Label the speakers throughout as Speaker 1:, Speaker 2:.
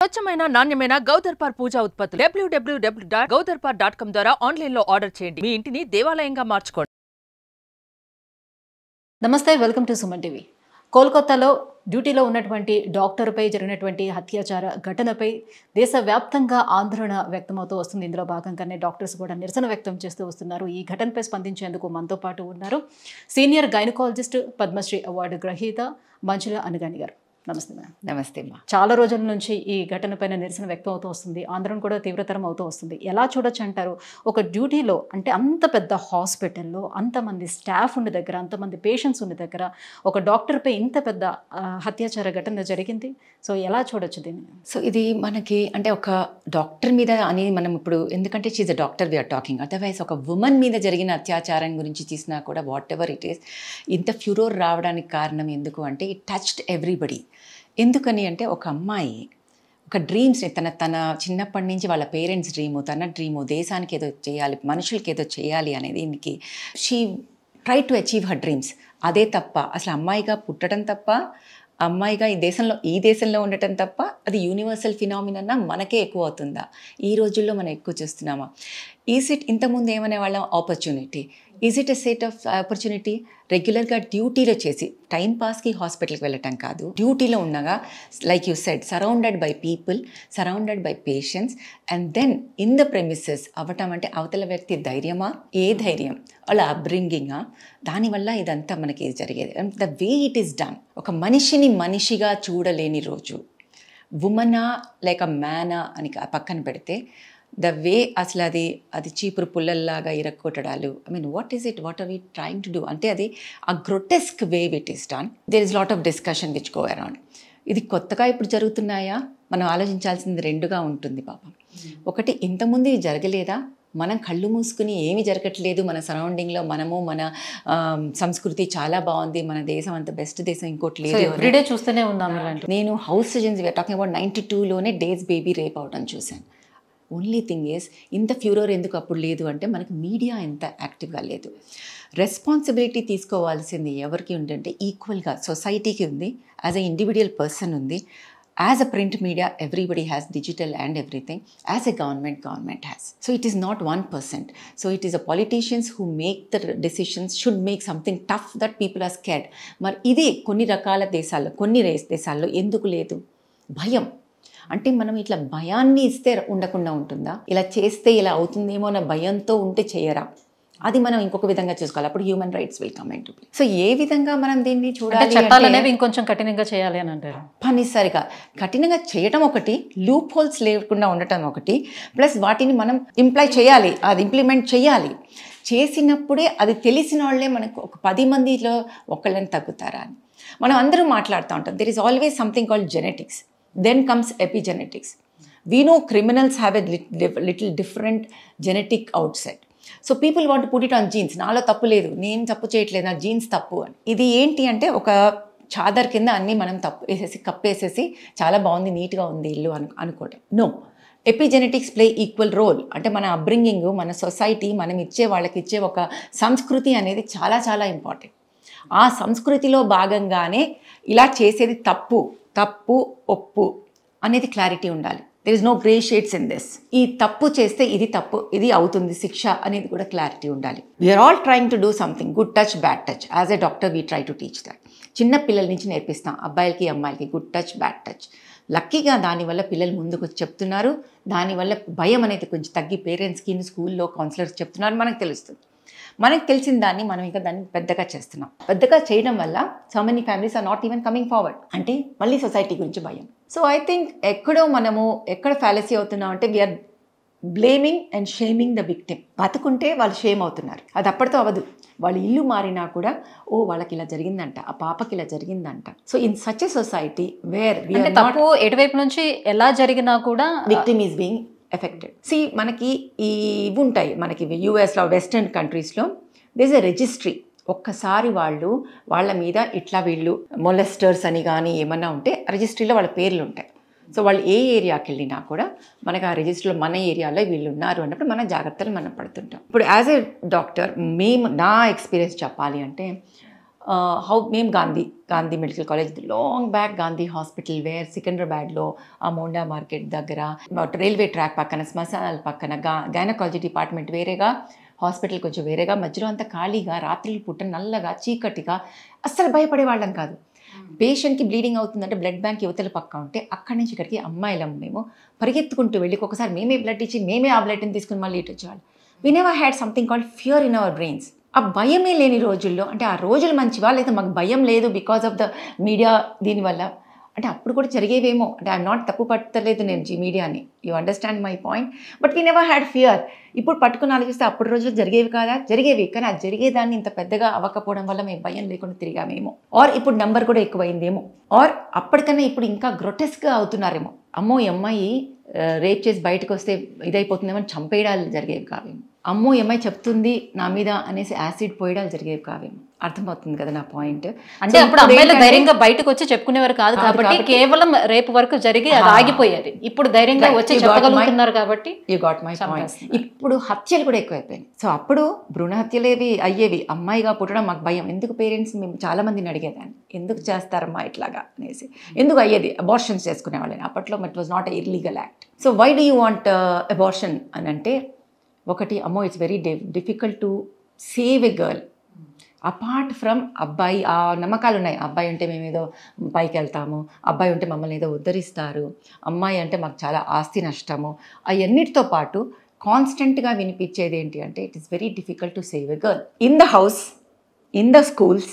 Speaker 1: స్వచ్ఛమైన నాణ్యమైన గౌదర్పార్ పూజా ఉత్పత్తులు www.gaudarpar.com ద్వారా ఆన్లైన్ లో ఆర్డర్ చేయండి. మీ ఇంటిని దేవాలయంగా మార్చుకోండి.
Speaker 2: నమస్తే, వెల్కమ్ టు సుమన్ టీవీ. కోల్కతాలో డ్యూటీలో ఉన్నటువంటి డాక్టర్పై జరిగినటువంటి అత్యాచార ఘటనపై దేశవ్యాప్తంగా ఆందోళన వ్యక్తమవుతూ వస్తుంది. ఇందులో భాగంగానే డాక్టర్స్ కూడా నిరసన వ్యక్తం చేస్తూ వస్తున్నారు. ఈ ఘటనపై స్పందించేందుకు మనతో పాటు ఉన్నారు సీనియర్ గైనకాలజిస్ట్, పద్మశ్రీ అవార్డు గ్రహీత మంజుల అనగాని గారు. నమస్తే మ్యామ్.
Speaker 3: నమస్తే అమ్మా.
Speaker 2: చాలా రోజుల నుంచి ఈ ఘటనపైన నిరసన వ్యక్తం అవుతూ వస్తుంది. ఆందోళన కూడా తీవ్రతరం అవుతూ వస్తుంది. ఎలా చూడొచ్చు అంటారు? ఒక డ్యూటీలో అంటే అంత పెద్ద హాస్పిటల్లో అంతమంది స్టాఫ్ ఉన్న దగ్గర, అంతమంది పేషెంట్స్ ఉన్న దగ్గర ఒక డాక్టర్పై ఇంత పెద్ద అత్యాచార ఘటన జరిగింది. సో ఎలా చూడొచ్చు దీన్ని?
Speaker 3: సో ఇది మనకి అంటే ఒక డాక్టర్ మీద అని మనం ఇప్పుడు, ఎందుకంటే she's a doctor we are talking, otherwise ఒక ఉమెన్ మీద జరిగిన అత్యాచారం గురించి తీసినా కూడా వాట్ ఎవర్ ఇట్ ఈస్, ఇంత ఫ్యూరోర్ రావడానికి కారణం ఎందుకు అంటే ఇట్ టచ్డ్ ఎవ్రీబడి. ఎందుకని అంటే ఒక అమ్మాయి ఒక డ్రీమ్స్ని తన చిన్నప్పటి నుంచి వాళ్ళ పేరెంట్స్ డ్రీము, తన డ్రీము, దేశానికి ఏదో చేయాలి, మనుషులకి ఏదో చేయాలి అనేది దీనికి she try to achieve her dreams. అదే తప్ప అసలు అమ్మాయిగా పుట్టడం తప్ప, అమ్మాయిగా ఈ దేశంలో ఉండటం తప్ప అది యూనివర్సల్ ఫినామినా మనకే ఎక్కువ అవుతుందా? ఈ రోజుల్లో మనం ఎక్కువ చూస్తున్నామా? ఈజ్ ఇట్ ఇంతకుముందు ఏమనే వాళ్ళం opportunity, is it a set of opportunity? రెగ్యులర్గా డ్యూటీలో చేసి టైం పాస్కి హాస్పిటల్కి వెళ్ళటం కాదు, డ్యూటీలో ఉండగా like you said surrounded by people, surrounded by patients, and then in the premises అవ్వటం అంటే అవతల వ్యక్తి ధైర్యమా, ఏ ధైర్యం, వాళ్ళ అప్బ్రింగింగా, దానివల్ల ఇదంతా మనకి జరిగేది. The way it is done, ఒక మనిషిని మనిషిగా చూడలేని రోజు, ఉమనా లేక మ్యానా అని పక్కన పెడితే ద వే అసలు అది చీపురు పుల్లల్లాగా ఇరక్కొట్టడాలు, I mean what are we trying to do అంటే అది ఆ grotesque way it is done. There is lot of discussion which go around. ఇది కొత్తగా ఇప్పుడు జరుగుతున్నాయా? మనం ఆలోచించాల్సింది రెండుగా ఉంటుంది పాపం. ఒకటి, ఇంతకుముందు ఇది జరగలేదా? మనం కళ్ళు మూసుకుని ఏమీ జరగట్లేదు, మన సరౌండింగ్లో మనము మన సంస్కృతి చాలా బాగుంది, మన దేశం అంత బెస్ట్ దేశం ఇంకోటి లేదు,
Speaker 2: ఎవ్రీడే చూస్తూనే ఉన్నాం ఇలాంటి.
Speaker 3: నేను house surgeons we are talking about 92లోనే డేస్ బేబీ రేప్ అవడం చూశాను. ఓన్లీ థింగ్ ఈజ్ ఇంత ఫ్యూరోర్ ఎందుకు అప్పుడు లేదు అంటే మనకి మీడియా ఎంత యాక్టివ్గా లేదు. రెస్పాన్సిబిలిటీ తీసుకోవాల్సింది ఎవరికి ఉందంటే ఈక్వల్గా సొసైటీకి ఉంది, యాజ్ ఎ ఇండివిజువల్ పర్సన్ ఉంది, as a print media everybody has digital and everything, as a government has. So it is not 1%. So it is a politicians who make the decisions should make something tough that people are scared. మరి ఇది కొన్ని రకాల దేశాల్లో, కొన్ని దేశాల్లో ఎందుకు లేదు? భయం. అంటే మనం ఇట్లా భయాన్ని ఇస్తే ఉండకుండా ఉంటుందా? ఇలా చేస్తే ఇలా అవుతుందేమో అన్న భయంతో ఉంటే చేయరా? అది మనం ఇంకొక విధంగా చూసుకోవాలి. అప్పుడు human rights will come into play. So ఏ విధంగా మనం దీన్ని చూడాలి?
Speaker 2: చట్టాలు అనేవి ఇంకొంచెం కఠినంగా చేయాలి అని అంటారు.
Speaker 3: పనిసరిగా కఠినంగా చేయటం ఒకటి, లూప్ హోల్స్ లేకుండా ఉండటం ఒకటి, ప్లస్ వాటిని మనం చేయాలి, అది ఇంప్లిమెంట్ చేయాలి. చేసినప్పుడే అది తెలిసిన వాళ్ళే మనకు ఒక 10 మందిలో ఒకళ్ళని తగ్గుతారా అని మనం అందరూ మాట్లాడుతూ ఉంటాం. There is always something called genetics. Then comes epigenetics. We know criminals have a little different genetic outset. So people want to put it on genes. నాలో తప్పు లేదు, నేను తప్పు చేయట్లేదు, నా జీన్స్ తప్పు అని. ఇది ఏంటి అంటే ఒక చాదర్ కింద అన్నీ మనం తప్పు వేసేసి కప్పేసేసి చాలా బాగుంది, నీట్గా ఉంది ఇల్లు అనుకోవటం. No, epigenetics play equal role. అంటే మన అప్బ్రింగింగ్, మన సొసైటీ, మనం ఇచ్చే వాళ్ళకి ఇచ్చే ఒక సంస్కృతి అనేది చాలా చాలా ఇంపార్టెంట్. ఆ సంస్కృతిలో భాగంగానే ఇలా చేసేది తప్పు ఒప్పు అనేది క్లారిటీ ఉండాలి. There is no grey shades in this. ఈ తప్పు చేస్తే ఇది తప్పు, ఇది అవుతుంది శిక్ష అనేది కూడా క్లారిటీ ఉండాలి. We are all trying to do something, good touch, bad touch. As a doctor we try to teach that. చిన్న పిల్లల నుంచి నేర్పిస్తాం, అబ్బాయిలకి అమ్మాయిలకి గుడ్ టచ్, బ్యాడ్ టచ్. లక్కీగా దానివల్ల పిల్లలు ముందుకు వచ్చి చెప్తున్నారు, దానివల్ల భయం అనేది కొంచెం తగ్గి పేరెంట్స్కి, స్కూల్లో కౌన్సిలర్స్ చెప్తున్నారు, మనకు తెలుస్తుంది. మనకు తెలిసిన దాన్ని మనం ఇంకా దాన్ని పెద్దగా చేస్తున్నాం. పెద్దగా చేయడం వల్ల so many families are not even coming forward. అంటే మళ్ళీ సొసైటీ గురించి భయం. సో ఐ థింక్ ఎక్కడ ఫ్యాలసీ అవుతున్నాం అంటే we are blaming and shaming the victim. బతుకుంటే వాళ్ళు షేమ్ అవుతున్నారు, అది అప్పటితో అవ్వదు. వాళ్ళు ఇల్లు మారినా కూడా వాళ్ళకి ఇలా జరిగిందంట, ఆ పాపకి ఇలా జరిగిందంట. So in such a society where
Speaker 2: తప్పు ఎటువైపు నుంచి ఎలా జరిగినా కూడా
Speaker 3: విక్టిమ్ ఈజ్ బీయింగ్ ఎఫెక్టెడ్. సి మనకి ఇవి ఉంటాయి, మనకి యూఎస్లో, వెస్టర్న్ కంట్రీస్లో దిస్ ఎ రిజిస్ట్రీ. ఒక్కసారి వాళ్ళ మీద ఇట్లా వీళ్ళు మొలెస్టర్స్ అని కానీ ఏమన్నా ఉంటే రిజిస్ట్రీలో వాళ్ళ పేర్లు ఉంటాయి. సో వాళ్ళు ఏ ఏరియాకి వెళ్ళినా కూడా మనకు ఆ రిజిస్టర్లో మన ఏరియాలో వీళ్ళు ఉన్నారు అన్నప్పుడు మన జాగ్రత్తలు మనం పడుతుంటాం. ఇప్పుడు యాజ్ ఎ డాక్టర్ నా ఎక్స్పీరియన్స్ చెప్పాలి అంటే మేము Gandhi medical college long back Gandhi hospital where సికింద్రాబాద్లో ఆ మోండా మార్కెట్ దగ్గర రైల్వే ట్రాక్ పక్కన శ్మశానాల పక్కన గైనకాలజీ డిపార్ట్మెంట్ వేరేగా, హాస్పిటల్ కొంచెం వేరేగా, మధ్యలో అంతా ఖాళీగా, రాత్రులు పూట నల్లగా చీకటిగా, అస్సలు భయపడేవాళ్ళం కాదు. పేషెంట్కి బ్లీడింగ్ అవుతుందంటే బ్లడ్ బ్యాంక్ యువతల పక్క ఉంటే అక్కడి నుంచి ఇక్కడికి అమ్మాయిలం మేము పరిగెత్తుకుంటూ వెళ్ళి ఒకసారి మేమే బ్లడ్ ఇచ్చి మేమే ఆ బ్లడ్ని తీసుకుని మళ్ళీ ఇటు వచ్చేవాళ్ళు. We never had something called fear in our brains. ఆ భయమే లేని రోజుల్లో, అంటే ఆ రోజులు మంచివా లేదా మాకు భయం లేదు బికాస్ ఆఫ్ ద మీడియా దీనివల్ల, అంటే అప్పుడు కూడా జరిగేవేమో, అంటే ఐఎమ్ నాట్ తప్పు పట్టలేదు నేను మీడియాని, you understand my point, but we never had fear. ఇప్పుడు పట్టుకుని ఆలోచిస్తే అప్పుడు రోజులు జరిగేవి కాదా, జరిగేవి, కానీ ఆ జరిగేదాన్ని ఇంత పెద్దగా అవ్వకపోవడం వల్ల మేము భయం లేకుండా తిరిగామేమో, ఆర్ ఇప్పుడు నెంబర్ కూడా ఎక్కువైందేమో, ఆర్ అప్పటికన్నా ఇప్పుడు ఇంకా గ్రొటెస్క్గా అవుతున్నారేమో. అమ్మో ఈ అమ్మాయి రేప్ చేసి బయటకు వస్తే ఇదైపోతుందేమో చంపేయడాలు జరిగేవి కావేమో, అమ్మో ఈ అమ్మాయి చెప్తుంది నా మీద అనేసి యాసిడ్ పోయడాలు జరిగేవి కావేమో. అర్థమవుతుంది కదా నా పాయింట్?
Speaker 2: అంటే అప్పుడు అమ్మాయిలు ధైర్యంగా బయటకు వచ్చి చెప్పుకునేవారు కాదు కాబట్టి కేవలం రేపు వరకు జరిగి అది ఆగిపోయేది. ఇప్పుడు ధైర్యంగా వచ్చి చెప్పగలుగుతున్నారు కాబట్టి.
Speaker 3: You got my point. ఇప్పుడు హత్యలు కూడా ఎక్కువైపోయాయి. సో అప్పుడు భ్రూణ హత్యలేవి అయ్యేవి, అమ్మాయిగా పుట్టడం మాకు భయం. ఎందుకు పేరెంట్స్ మేము చాలా మందిని అడిగేదాన్ని, ఎందుకు చేస్తారమ్మా ఇట్లాగా అనేసి, ఎందుకు అయ్యేది అబార్షన్స్ చేసుకునేవాళ్ళని. అప్పట్లో it was not a illegal act. So why do you want abortion అని అంటే, ఒకటి అమ్మో it's very difficult to save a girl. Apart from అబ్బాయి ఆ నమ్మకాలు ఉన్నాయి, అబ్బాయి ఉంటే మేము ఏదో పైకి వెళ్తాము, అబ్బాయి ఉంటే మమ్మల్ని ఏదో ఉద్ధరిస్తారు, అమ్మాయి అంటే మాకు చాలా ఆస్తి నష్టము, అవన్నిటితో పాటు కాన్స్టెంట్గా వినిపించేది ఏంటి అంటే it is very difficult to save a girl in the house, in the schools,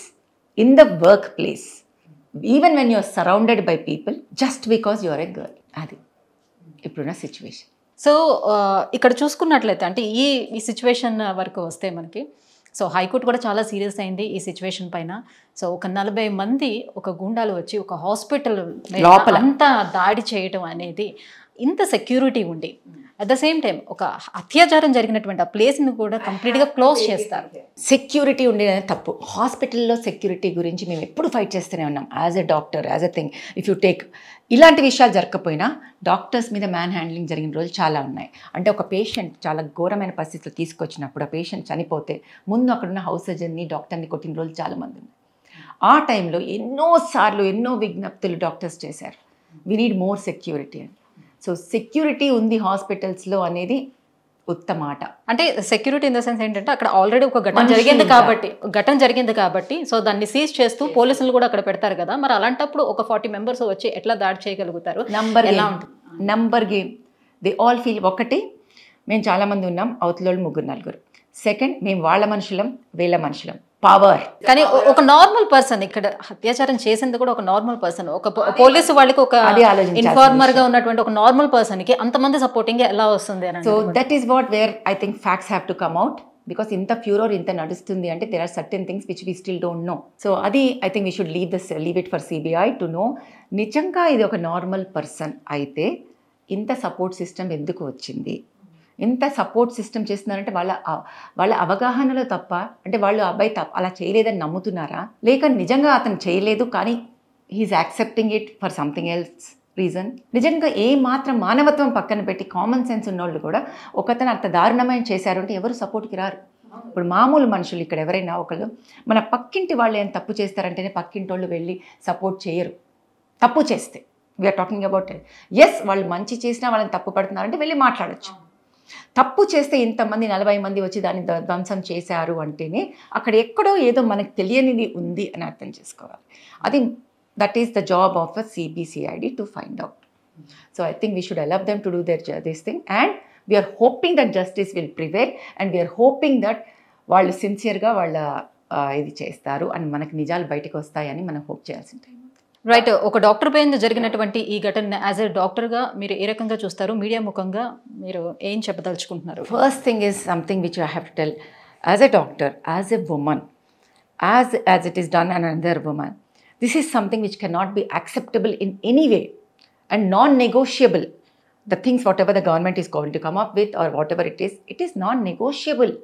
Speaker 3: in the work place, even when you're surrounded by people just because you are a girl. అది ఇప్పుడున్న సిచ్యువేషన్.
Speaker 2: సో ఇక్కడ చూసుకున్నట్లయితే అంటే ఈ situation వరకు వస్తే మనకి, so high court కూడా చాలా సీరియస్ అయింది ఈ సిచ్యువేషన్ పైన. సో ఒక 40 మంది ఒక గుండాలు వచ్చి ఒక హాస్పిటల్ లోపల అంతా దాడి చేయటం అనేది, ఇంత సెక్యూరిటీ ఉండి అట్ ద సేమ్ టైం ఒక అత్యాచారం జరిగినటువంటి ఆ ప్లేస్ని కూడా కంప్లీట్గా క్లోజ్ చేస్తారు.
Speaker 3: సెక్యూరిటీ ఉండేది తప్పు. హాస్పిటల్లో సెక్యూరిటీ గురించి మేము ఎప్పుడు ఫైట్ చేస్తూనే ఉన్నాం as a doctor, as a thing. If you take ఇలాంటి విషయాలు జరగకపోయినా డాక్టర్స్ మీద మ్యాన్ హ్యాండ్లింగ్ జరిగిన రోజులు చాలా ఉన్నాయి. అంటే ఒక పేషెంట్ చాలా ఘోరమైన పరిస్థితులు తీసుకొచ్చినప్పుడు ఆ పేషెంట్ చనిపోతే ముందు అక్కడున్న హౌస్ సర్జన్ని డాక్టర్ని కొట్టిన రోజులు చాలామంది ఉన్నాయి. ఆ టైంలో ఎన్నోసార్లు ఎన్నో విజ్ఞప్తులు డాక్టర్స్ చేశారు, వీ నీడ్ మోర్ సెక్యూరిటీ అని. సో సెక్యూరిటీ ఉంది హాస్పిటల్స్లో అనేది ఉత్తమాట.
Speaker 2: అంటే సెక్యూరిటీ ఇన్ ద సెన్స్ ఏంటంటే అక్కడ ఆల్రెడీ ఒక ఘటన జరిగింది కాబట్టి సో దాన్ని సీజ్ చేస్తూ పోలీసులు కూడా అక్కడ పెడతారు కదా, మరి అలాంటప్పుడు ఒక 40 మెంబర్స్ వచ్చి ఎట్లా దాడి చేయగలుగుతారు?
Speaker 3: Number game they all feel. ఒకటి, మేము చాలామంది ఉన్నాం, అవతల 3-4. సెకండ్, మేము వాళ్ళ మనుషులం వీళ్ళ మనుషులం, పవర్.
Speaker 2: కానీ ఒక నార్మల్ పర్సన్, ఇక్కడ అత్యాచారం చేసింది కూడా ఒక నార్మల్ పర్సన్, ఒక పోలీసు వాళ్ళకి ఒక ఇన్ఫార్మర్ గా ఉన్నటువంటి ఒక నార్మల్ పర్సన్ కి అంతమంది సపోర్టింగ్ ఎలా వస్తుంది అని.
Speaker 3: So that is what where I think facts have to come out. Because ఇంత ఫ్యూరోర్ ఇంత నడుస్తుంది అంటే there are certain things which we still don't know. So అది I think we should leave it for CBI to know. నిజంగా ఇది ఒక normal person అయితే ఇంత సపోర్ట్ సిస్టమ్ ఎందుకు వచ్చింది, ఎంత సపోర్ట్ సిస్టమ్ చేస్తున్నారంటే వాళ్ళ అవగాహనలో తప్ప, అంటే వాళ్ళు అబ్బాయి అలా చేయలేదని నమ్ముతున్నారా, లేక నిజంగా అతను చేయలేదు కానీ he is accepting it for something else reason. నిజంగా ఏ మాత్రం మానవత్వం పక్కన పెట్టి కామన్ సెన్స్ ఉన్నోళ్ళు కూడా ఒకతను అంత దారుణమైన చేశారు అంటే ఎవరు సపోర్ట్కి రారు. ఇప్పుడు మామూలు మనుషులు ఇక్కడ ఎవరైనా ఒకళ్ళు మన పక్కింటి వాళ్ళు ఏం తప్పు చేస్తారంటేనే పక్కింటి వాళ్ళు వెళ్ళి సపోర్ట్ చేయరు. తప్పు చేస్తే we're talking about it. Yes, వాళ్ళు మంచి చేసినా వాళ్ళని తప్పు పడుతున్నారంటే వెళ్ళి మాట్లాడచ్చు. తప్పు చేస్తే ఇంతమంది 40 మంది వచ్చి దాన్ని ధ్వంసం చేశారు అంటేనే అక్కడ ఎక్కడో ఏదో మనకు తెలియనిది ఉంది అని అర్థం చేసుకోవాలి. అది that is the job of a CBCID to find out. So I think we should allow them to do this thing and we're hoping that justice will prevail and we're hoping that వాళ్ళు సిన్సియర్గా వాళ్ళ ఇది చేస్తారు అని మనకు నిజాలు బయటకు వస్తాయని మనం హోప్ చేయాల్సిన టైం.
Speaker 2: రైట్. ఒక డాక్టర్ పైన జరిగినటువంటి ఈ ఘటన యాజ్ ఎ డాక్టర్గా మీరు ఏ రకంగా చూస్తారు? మీడియా ముఖంగా మీరు ఏం చెప్పదలుచుకుంటున్నారు?
Speaker 3: First thing is something which I have to tell as a doctor, as a woman, as it is done on another woman, this is something which can not be acceptable in any way and non-negotiable. The things whatever the government is going to come up with or whatever it is non-negotiable.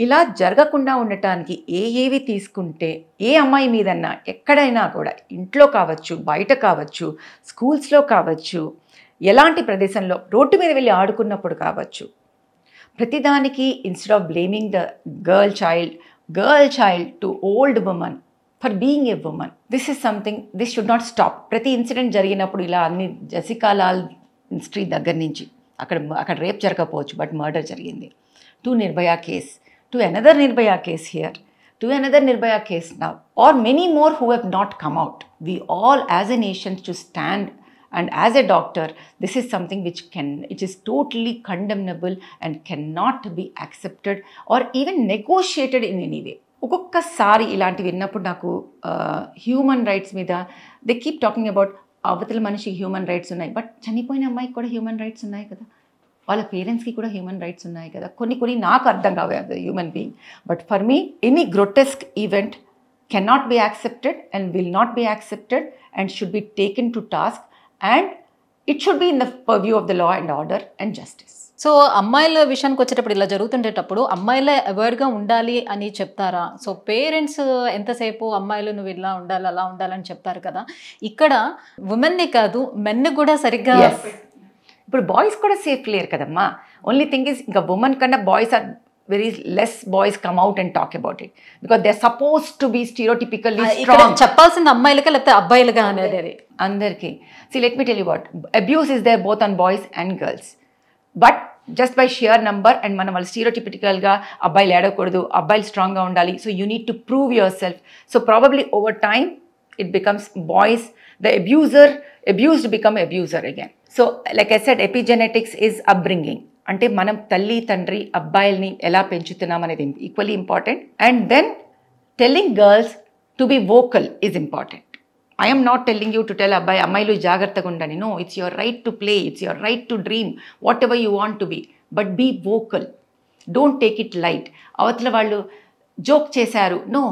Speaker 3: ఇలా జరగకుండా ఉండటానికి ఏవి తీసుకుంటే ఏ అమ్మాయి మీదన్నా ఎక్కడైనా కూడా, ఇంట్లో కావచ్చు, బయట కావచ్చు, స్కూల్స్లో కావచ్చు, ఎలాంటి ప్రదేశంలో రోడ్డు మీద వెళ్ళి ఆడుకున్నప్పుడు కావచ్చు, ప్రతిదానికి instead of blaming the girl child to old women, for being a women. This is something, this should not stop. ప్రతి ఇన్సిడెంట్ జరిగినప్పుడు ఇలా అన్ని జెసికా లాల్ స్ట్రీట్ దగ్గర నుంచి అక్కడ రేప్ జరగకపోవచ్చు, బట్ మర్డర్ జరిగింది. To Nirbhaya case, to another Nirbhaya case here, to another Nirbhaya case now, or many more who have not come out. We all as a nation should stand, and as a doctor, this is something which is totally condemnable and cannot be accepted or even negotiated in any way. ఒక్కొక్కసారి ఇలాంటివి విన్నప్పుడు నాకు human rights మీద they keep talking about అవతల మనిషికి human rights ఉన్నాయి, but చనిపోయిన అమ్మాయికి కూడా హ్యూమన్ రైట్స్ ఉన్నాయి కదా, వాళ్ళ పేరెంట్స్కి కూడా హ్యూమన్ రైట్స్ ఉన్నాయి కదా. కొన్ని నాకు అర్థం కావు as a human being. But for me any grotesque event cannot be accepted and will not be accepted and should be taken to task and it should be in the purview of the law and order and justice.
Speaker 2: So అమ్మాయిల విషయానికి వచ్చేటప్పుడు ఇలా జరుగుతుండేటప్పుడు అమ్మాయిలే అవేర్డ్గా ఉండాలి అని చెప్తారా? So parents ఎంతసేపు అమ్మాయిలు నువ్వు ఇలా ఉండాలి అలా ఉండాలని చెప్తారు కదా, ఇక్కడ ఉమెన్ని కాదు మెన్ని కూడా సరిగ్గా.
Speaker 3: ఇప్పుడు బాయ్స్ కూడా సేఫ్ లేరు కదమ్మా. ఓన్లీ థింగ్ ఇస్ ఇంకా ఉమెన్ కన్నా boys are very less boys come out and talk about it because they are suppose to be stereotypically strong.
Speaker 2: చెప్పాల్సింది అమ్మాయిలకే లేకపోతే అబ్బాయిలుగా అనేది
Speaker 3: అందరికీ. See let me tell you what, abuse is there both on boys and girls, but just by sheer number and మనం వాళ్ళు స్టీరియోటిపికల్గా అబ్బాయిలు ఏడకూడదు, అబ్బాయిలు స్ట్రాంగ్గా ఉండాలి, so you need to prove your self. So probably over time it becomes boys, the abused become abuser again. So like I said, epigenetics is upbringing. అంటే మనం తల్లి తండ్రి అబ్బాయిల్ని ఎలా పెంచుతున్నాం అనేది equally important. And then telling girls to be vocal is important. I am not telling you to tell అమ్మాయిలు జాగ్రత్తగా ఉండండి. No, it's your right to play, it's your right to dream, whatever you want to be. But be vocal. Don't take it light. అవతల వాళ్ళు joke చేశారు. No,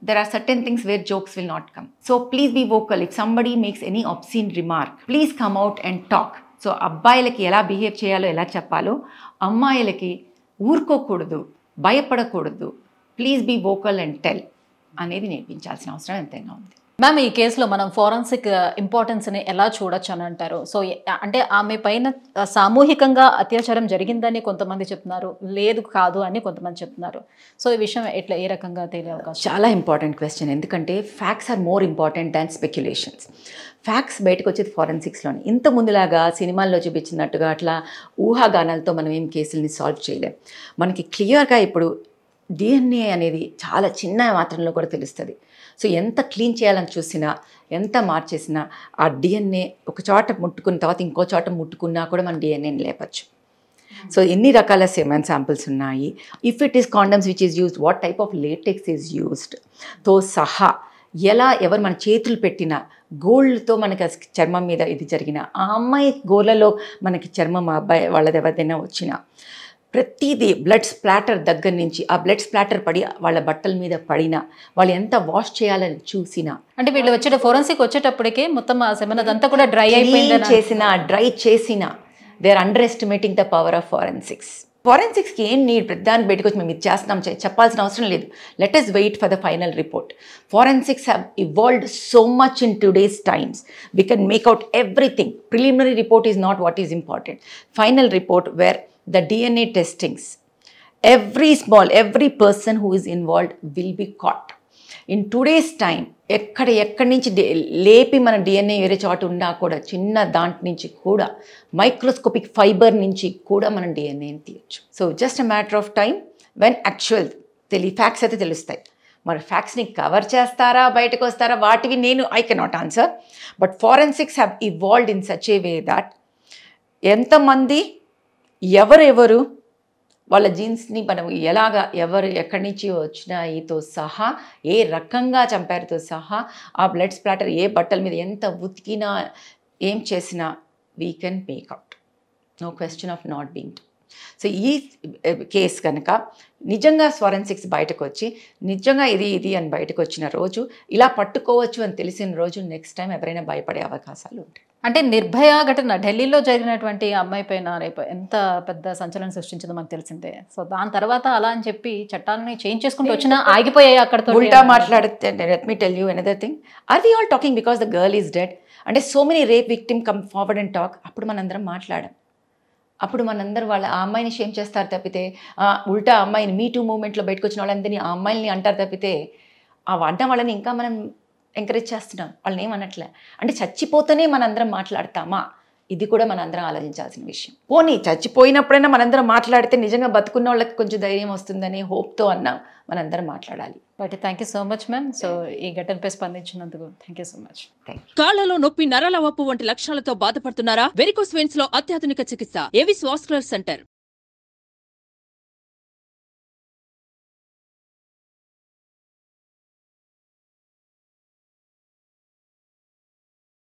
Speaker 3: there are certain things where jokes will not come. So please be vocal. If somebody makes any obscene remark, please come out and talk. So అబ్బాయిలకి ఎలా behave చేయాలో ఎలా చెప్పాలో అమ్మాయిలకి ఊరుకోకూడదు, భయపడకూడదు. Please be vocal and tell అనేది నేర్పించాల్సిన అవసరం ఎంతైనా ఉంది.
Speaker 2: మ్యామ్, ఈ కేసులో మనం ఫోరెన్సిక్ ఇంపార్టెన్స్ని ఎలా చూడొచ్చు అని అంటారు? సో అంటే ఆమె పైన సామూహికంగా అత్యాచారం జరిగిందని కొంతమంది చెప్తున్నారు, లేదు కాదు అని కొంతమంది చెప్తున్నారు. సో ఈ విషయం ఎట్లా ఏ రకంగా తెలియ అవకాశం?
Speaker 3: చాలా ఇంపార్టెంట్ క్వశ్చన్, ఎందుకంటే facts are more important than speculations. Facts బయటకు వచ్చేది ఫోరెన్సిక్స్లోని. ఇంత ముందులాగా సినిమాల్లో చూపించినట్టుగా అట్లా ఊహాగానాలతో మనం ఏం కేసుల్ని సాల్వ్ చేయలేం. మనకి క్లియర్గా ఇప్పుడు డిఎన్ఏ అనేది చాలా చిన్న మాత్రంలో కూడా తెలుస్తుంది. సో ఎంత క్లీన్ చేయాలని చూసినా, ఎంత మార్చేసినా ఆ డిఎన్ఏ ఒక చోట ముట్టుకున్న తర్వాత ఇంకో చోట ముట్టుకున్నా కూడా మనం డిఎన్ఏని లేపచ్చు. సో ఎన్ని రకాల సెమెన్ శాంపిల్స్ ఉన్నాయి, if it is condoms which is used, what type of latex is used తో సహా, ఎవరు మన చేతులు పెట్టిన గోల్డ్తో మనకి చర్మం మీద ఇది జరిగిన, ఆ అమ్మాయి గోళ్ళలో మనకి చర్మం అబ్బాయి వాళ్ళది ఎవరిదైనా వచ్చినా, ప్రతిదీ బ్లడ్ స్ప్లాటర్ దగ్గర నుంచి ఆ బ్లడ్ స్ప్లాటర్ పడి వాళ్ళ బట్టల మీద పడినా, వాళ్ళు ఎంత వాష్ చేయాలని చూసినా,
Speaker 2: అంటే వీళ్ళు వచ్చే ఫోరెన్సిక్ వచ్చేటప్పటికే మొత్తం ఆ సెమెన్ అదంతా కూడా డ్రై అయిపోయింది
Speaker 3: డ్రై చేసిన they are underestimating the power of forensics. ఫోరెన్సిక్స్కి ఏం నీడ్, ప్రతిదాన్ని బయటకు వచ్చి మేము ఇది చేస్తున్నాం చెప్పాల్సిన అవసరం లేదు. Let us wait for the final report. Forensics have evolved so much in today's times. We can make out everything. Preliminary report is not what is important. Final report where the DNA testings, every person who is involved will be caught. In today's time, ఎక్కడి నుంచి లేపి మన DNA వేరే చోట ఉన్నా కూడా, చిన్న దాంట్ నుంచి కూడా, మైక్రోస్కోపిక్ ఫైబర్ నుంచి కూడా మనం డిఎన్ఏని తీయచ్చు. So just a matter of time when actual facts అయితే తెలుస్తాయి. మరి ఫ్యాక్ట్స్ని కవర్ చేస్తారా, బయటకు వస్తారా, వాటివి I cannot answer. But forensics have evolved in such a way that ఎంతమంది ఎవరెవరు వాళ్ళ జీన్స్ని మనం ఎవరు ఎక్కడి నుంచి వచ్చినాయితో సహా, ఏ రకంగా చంపారుతో సహా, ఆ బ్లడ్ స్ప్లాటర్ ఏ బట్టల మీద ఎంత ఉతికినా ఏం చేసినా we can make out. No question of not being. So ఈ కేసు కనుక నిజంగా ఫోరెన్సిక్స్ బయటకు వచ్చి నిజంగా ఇది అని బయటకు వచ్చిన రోజు, ఇలా పట్టుకోవచ్చు అని తెలిసిన రోజు, నెక్స్ట్ టైం ఎవరైనా భయపడే అవకాశాలు ఉంటాయి.
Speaker 2: అంటే నిర్భయ ఘటన ఢిల్లీలో జరిగినటువంటి అమ్మాయి పైన రేపు ఎంత పెద్ద సంచలనం సృష్టించిందో మనకు తెలిసిందే. సో దాని తర్వాత అలా అని చెప్పి చట్టాలని చేంజ్ చేసుకుంటూ వచ్చినా ఆగిపోయాయి అక్కడతో.
Speaker 3: ఉల్టా మాట్లాడితే let me tell you another thing, are we all talking because the girl is dead? అంటే so many rape victim come forward and talk. అప్పుడు మనందరం మాట్లాడాం. అప్పుడు మనందరూ ఆ అమ్మాయిని షేమ్ చేస్తారు తప్పితే, ఉల్టా అమ్మాయిని మీ టూ మూవ్మెంట్లో బయటకు వచ్చిన వాళ్ళందరినీ ఆ అమ్మాయిని అంటారు తప్పితే, ఆ వాడిన వాళ్ళని ఇంకా మనం ఎంకరేజ్ చేస్తున్నాం, వాళ్ళని ఏమనట్లే. అంటే చచ్చిపోతేనే మనందరం మాట్లాడతామా, ఇది కూడా మనందరం ఆలోచించాల్సిన విషయం. పోనీ చచ్చిపోయినప్పుడైనా మనందరం మాట్లాడితే నిజంగా బతుకున్న వాళ్ళకి కొంచెం ధైర్యం వస్తుందని హోప్తో అన్నా మనందరం మాట్లాడాలి.
Speaker 2: But thank you so much ma'am. So ఈ ఘటనపై స్పందించినందుకు థ్యాంక్ యూ సో మచ్.
Speaker 1: కాళ్లలో నొప్పి, నరాల వాపు వంటి లక్షణాలతో బాధపడుతున్నారా? వెరికోస్ వెయిన్స్ లో అత్యాధునిక చికిత్స ఏవిస్ వాస్కులర్ సెంటర్.